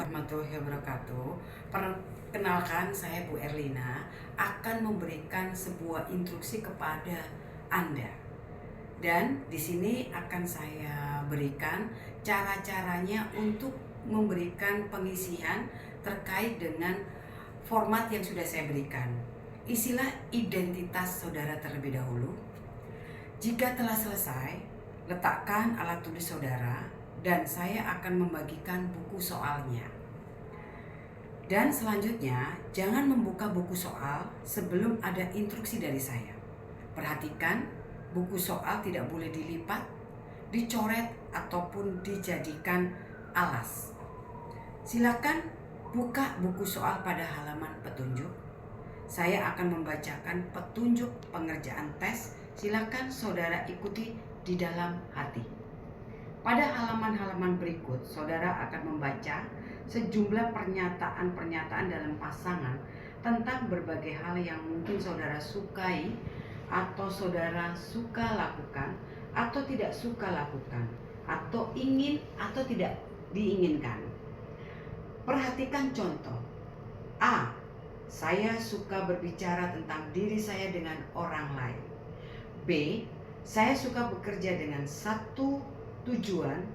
Warahmatullahi wabarakatuh. Perkenalkan, saya Bu Erlina akan memberikan sebuah instruksi kepada Anda. Dan di sini akan saya berikan cara-caranya untuk memberikan pengisian terkait dengan format yang sudah saya berikan. Isilah identitas saudara terlebih dahulu. Jika telah selesai, letakkan alat tulis saudara dan saya akan membagikan buku soalnya. Dan selanjutnya, jangan membuka buku soal sebelum ada instruksi dari saya. Perhatikan, buku soal tidak boleh dilipat, dicoret, ataupun dijadikan alas. Silakan buka buku soal pada halaman petunjuk. Saya akan membacakan petunjuk pengerjaan tes. Silakan saudara ikuti di dalam hati. Pada halaman-halaman berikut, saudara akan membaca sejumlah pernyataan-pernyataan dalam pasangan tentang berbagai hal yang mungkin saudara sukai atau saudara suka lakukan atau tidak suka lakukan, atau ingin atau tidak diinginkan. Perhatikan contoh. A. Saya suka berbicara tentang diri saya dengan orang lain. B. Saya suka bekerja dengan satu tujuan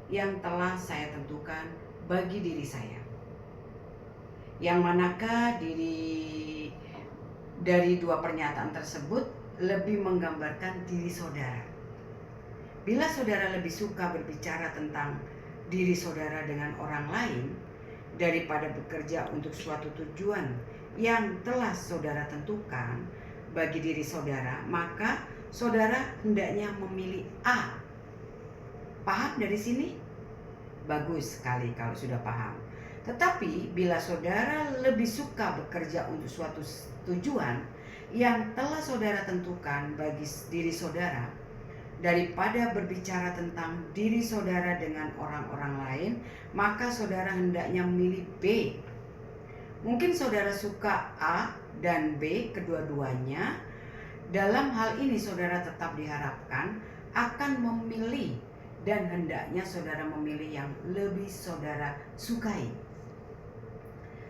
yang telah saya tentukan bagi diri saya. Yang manakah dari dua pernyataan tersebut lebih menggambarkan diri saudara? Bila saudara lebih suka berbicara tentang diri saudara dengan orang lain daripada bekerja untuk suatu tujuan yang telah saudara tentukan bagi diri saudara, maka saudara hendaknya memilih A. Paham dari sini? Bagus sekali kalau sudah paham. Tetapi bila saudara lebih suka bekerja untuk suatu tujuan yang telah saudara tentukan bagi diri saudara daripada berbicara tentang diri saudara dengan orang-orang lain, maka saudara hendaknya memilih B. Mungkin saudara suka A dan B kedua-duanya. Dalam hal ini saudara tetap diharapkan akan memilih, dan hendaknya saudara memilih yang lebih saudara sukai.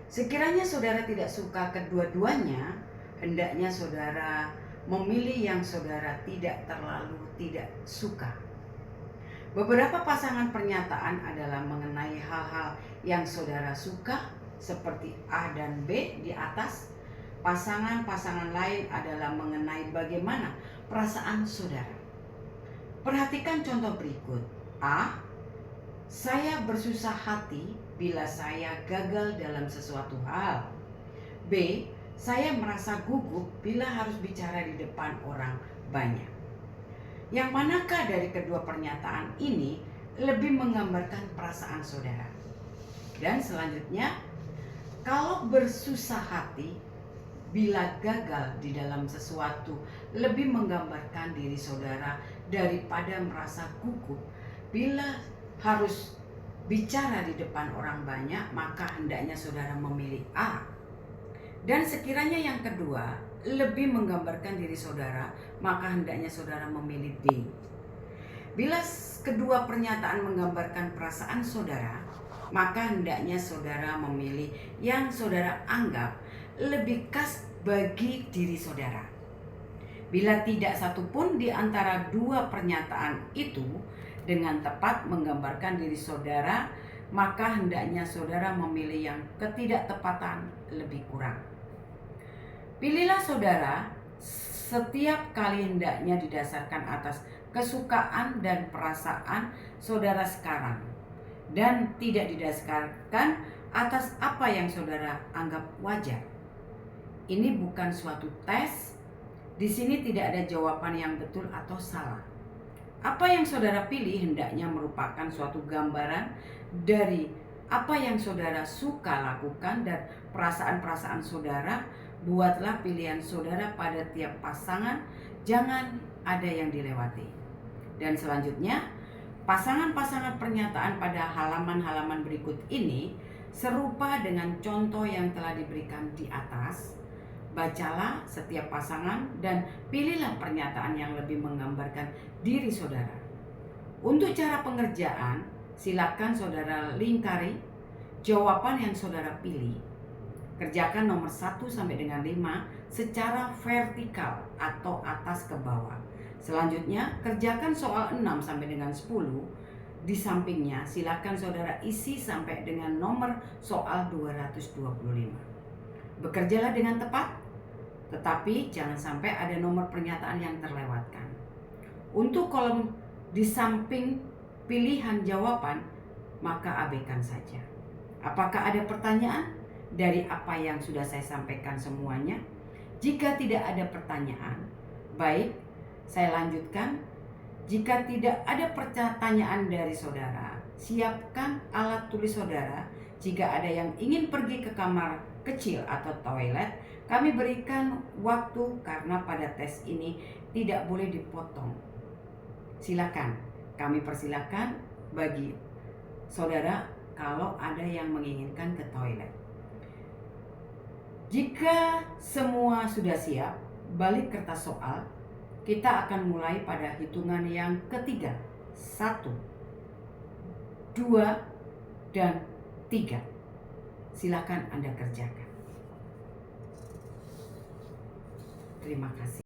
Sekiranya saudara tidak suka kedua-duanya, hendaknya saudara memilih yang saudara tidak terlalu tidak suka. Beberapa pasangan pernyataan adalah mengenai hal-hal yang saudara suka, seperti A dan B di atas. Pasangan-pasangan lain adalah mengenai bagaimana perasaan saudara. Perhatikan contoh berikut. A. Saya bersusah hati bila saya gagal dalam sesuatu hal. B. Saya merasa gugup bila harus bicara di depan orang banyak. Yang manakah dari kedua pernyataan ini lebih menggambarkan perasaan saudara? Dan selanjutnya, kalau bersusah hati bila gagal di dalam sesuatu lebih menggambarkan diri saudara daripada merasa gugup bila harus bicara di depan orang banyak, maka hendaknya saudara memilih A. Dan sekiranya yang kedua lebih menggambarkan diri saudara, maka hendaknya saudara memilih B. Bila kedua pernyataan menggambarkan perasaan saudara, maka hendaknya saudara memilih yang saudara anggap lebih khas bagi diri saudara. Bila tidak satupun di antara dua pernyataan itu dengan tepat menggambarkan diri saudara, maka hendaknya saudara memilih yang ketidaktepatan lebih kurang. Pilihlah saudara setiap kali hendaknya didasarkan atas kesukaan dan perasaan saudara sekarang, dan tidak didasarkan atas apa yang saudara anggap wajar. Ini bukan suatu tes. Di sini tidak ada jawaban yang betul atau salah. Apa yang saudara pilih hendaknya merupakan suatu gambaran dari apa yang saudara suka lakukan dan perasaan-perasaan saudara. Buatlah pilihan saudara pada tiap pasangan, jangan ada yang dilewati. Dan selanjutnya, pasangan-pasangan pernyataan pada halaman-halaman berikut ini serupa dengan contoh yang telah diberikan di atas. Bacalah setiap pasangan dan pilihlah pernyataan yang lebih menggambarkan diri saudara. Untuk cara pengerjaan, silakan saudara lingkari jawaban yang saudara pilih, kerjakan nomor 1 sampai dengan 5 secara vertikal atau atas ke bawah. Selanjutnya, kerjakan soal 6 sampai dengan 10 di sampingnya. Silakan saudara isi sampai dengan nomor soal 225. Bekerjalah dengan tepat, tetapi jangan sampai ada nomor pernyataan yang terlewatkan. Untuk kolom di samping pilihan jawaban, maka abaikan saja. Apakah ada pertanyaan dari apa yang sudah saya sampaikan semuanya? Jika tidak ada pertanyaan, baik, saya lanjutkan. Jika tidak ada pertanyaan dari saudara, siapkan alat tulis saudara. Jika ada yang ingin pergi ke kamar kecil atau toilet, kami berikan waktu karena pada tes ini tidak boleh dipotong. Silakan, kami persilakan bagi saudara kalau ada yang menginginkan ke toilet. Jika semua sudah siap, balik kertas soal. Kita akan mulai pada hitungan yang ketiga. 1, 2, dan 3. Silakan Anda kerjakan. Terima kasih.